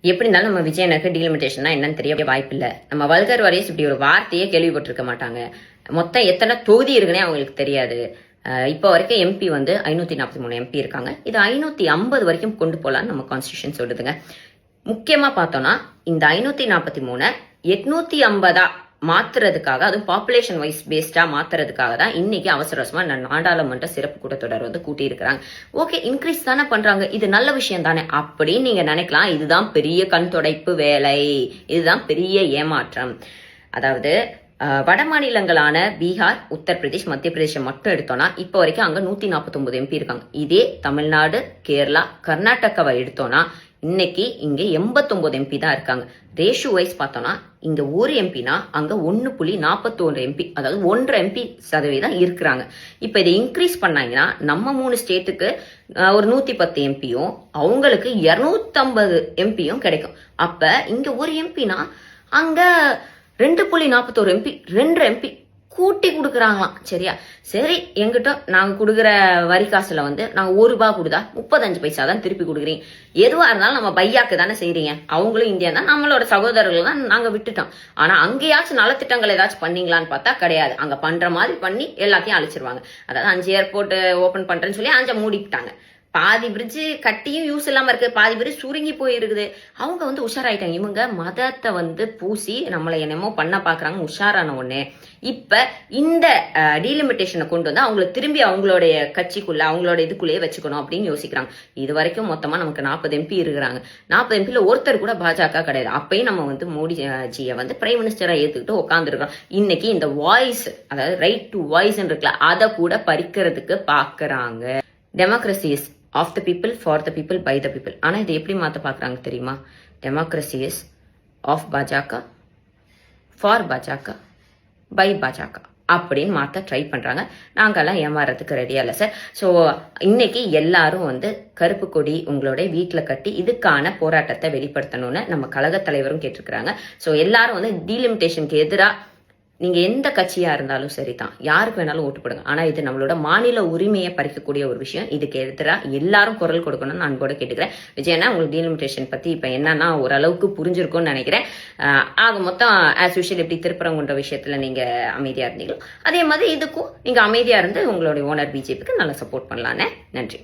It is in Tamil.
எப்படி இருந்தாலும் நம்ம விஜயனுக்கு டீலிமிட்டேஷன்னா என்னன்னு தெரிய வாய்ப்பில்லை. நம்ம வல்கர் வாரியர்ஸ் இப்படி ஒரு வார்த்தையே கேள்விப்பட்டிருக்க மாட்டாங்க. மொத்தம் எத்தனை தொகுதி இருக்குன்னே அவங்களுக்கு தெரியாது. இப்போ வரைக்கும் எம்பி வந்து 543 எம்பி இருக்காங்க. இது 550 வரைக்கும் கொண்டு போகலான்னு நம்ம கான்ஸ்டியூஷன் சொல்லுதுங்க. முக்கியமா பார்த்தோம்னா இந்த 543 850 மாத்துறதுக்காக, அதுவும் பாப்புலேஷன் வைஸ் பேஸ்டா மாத்துறதுக்காக தான் இன்னைக்கு அவசர அவசரமா நாடாளுமன்ற சிறப்பு கூட்டத்தொடர் வந்து கூட்டி இருக்கிறாங்க. ஓகே, இன்க்ரீஸ் தானே பண்றாங்க, இது நல்ல விஷயம் தானே அப்படின்னு நீங்க நினைக்கலாம். இதுதான் பெரிய கண் துடைப்பு வேலை, இதுதான் பெரிய ஏமாற்றம். அதாவது வட மாநிலங்களான பீகார், உத்தரப்பிரதேஷ், மத்திய பிரதேசம் மட்டும் எடுத்தோம்னா இப்போ வரைக்கும் அங்க 149 எம்பி இருக்காங்க. இதே தமிழ்நாடு, கேரளா, கர்நாடகாவை எடுத்தோம்னா இன்னைக்கு இங்க 89 எம்பி தான் இருக்காங்க. ரேஷியோ வைஸ் பார்த்தோம்னா இங்க ஒரு எம்பினா அங்க 1.41 எம்பி, அதாவது 1.5 எம்பி சதவீதம் இருக்கிறாங்க. இப்ப இதை இன்க்ரீஸ் பண்ணாங்கன்னா நம்ம 3 ஸ்டேட்டுக்கு ஒரு 110 எம்பியும் அவங்களுக்கு 250 எம்பியும் கிடைக்கும். அப்ப இங்க ஒரு எம்பினா அங்க 2.41 எம்பி, 2 எம்பி கூட்டி கொடுக்குறாங்களாம். சரியா? சரி, எங்கிட்ட நாங்க கொடுக்குற வரி காசுல வந்து நாங்க ₹1 கொடுத்தா 35 பைசா தான் திருப்பி கொடுக்குறீங்க. எதுவா இருந்தாலும் நம்ம பையாக்கு தானே செய்றீங்க. அவங்களும் இந்தியா தான், நம்மளோட சகோதரர்கள் தான், நாங்க விட்டுட்டோம். ஆனா அங்கேயாச்சும் நலத்திட்டங்கள் ஏதாச்சும் பண்ணீங்களான்னு பார்த்தா கிடையாது. அங்க பண்ற மாதிரி பண்ணி எல்லாத்தையும் அழிச்சிருவாங்க. அதாவது 5 ஏர்போர்ட் ஓபன் பண்றேன்னு சொல்லி 5 மூடிவிட்டாங்க. பாதி பிரிட்ஜ் கட்டியும் யூஸ் இல்லாம இருக்கு, பாதி பிரிட்ஜ் சுருங்கி போயிருக்குது. அவங்க வந்து உஷாராயிட்டாங்க. இவங்க மதத்தை வந்து பூசி நம்மளை என்னமோ பண்ண பாக்குறாங்க. உஷாரான ஒண்ணு இப்ப இந்த டீலிமிட்டேஷனை கொண்டு வந்து அவங்களை திரும்பி அவங்களுடைய கட்சிக்குள்ள, அவங்களோட இதுக்குள்ளேயே வச்சுக்கணும் அப்படின்னு யோசிக்கிறாங்க. இது வரைக்கும் மொத்தமா நமக்கு 40 எம்பி இருக்கிறாங்க. 40 எம்பில ஒருத்தர் கூட பாஜக கிடையாது. அப்பயும் நம்ம வந்து மோடிஜியை வந்து பிரைம் மினிஸ்டரா ஏத்துக்கிட்டு உட்காந்துருக்கோம். இன்னைக்கு இந்த வாய்ஸ், அதாவது ரைட் டு வாய்ஸ் இருக்குல்ல, அதை கூட பறிக்கிறதுக்கு பாக்குறாங்க. Democracy is of the people, for the people, by the people. ஆனா இதை எப்படி மாத்த பாக்குறாங்க தெரியுமா? Democracy is of BJP, for BJP, by BJP அப்படின்னு மாத்த ட்ரை பண்றாங்க. நாங்கெல்லாம் ஏமாறதுக்கு ரெடியா இல்லை சார். ஸோ இன்னைக்கு எல்லாரும் வந்து கருப்பு கொடி உங்களோட வீட்டில் கட்டி இதுக்கான போராட்டத்தை வெளிப்படுத்தணும்னு நம்ம கழக தலைவரும் கேட்டிருக்கிறாங்க. ஸோ எல்லாரும் வந்து டீலிமிட்டேஷனுக்கு எதிராக நீங்க எந்த கட்சியா இருந்தாலும் சரிதான், யாருக்கு வேணாலும் ஓட்டு போடுங்க. ஆனா இது நம்மளோட மாநில உரிமையை பறிக்கக்கூடிய ஒரு விஷயம். இதுக்கு எதிராக எல்லாரும் குரல் கொடுக்கணும்னு நான் கூட கேட்டுக்கிறேன். விஜயனா, உங்களுக்கு டீலிமிட்டேஷன் பத்தி இப்ப என்னன்னா ஓரளவுக்கு புரிஞ்சிருக்கும்னு நினைக்கிறேன். ஆக மொத்தம் ஆஸ் யூஷுவல் எப்படி திருப்பரங்குன்ற விஷயத்துல நீங்க அமைதியா இருந்தீங்களோ அதே மாதிரி இதுக்கும் நீங்க அமைதியா இருந்து உங்களுடைய ஓனர் பிஜேபிக்கு நல்லா சப்போர்ட் பண்ணலான்னு. நன்றி.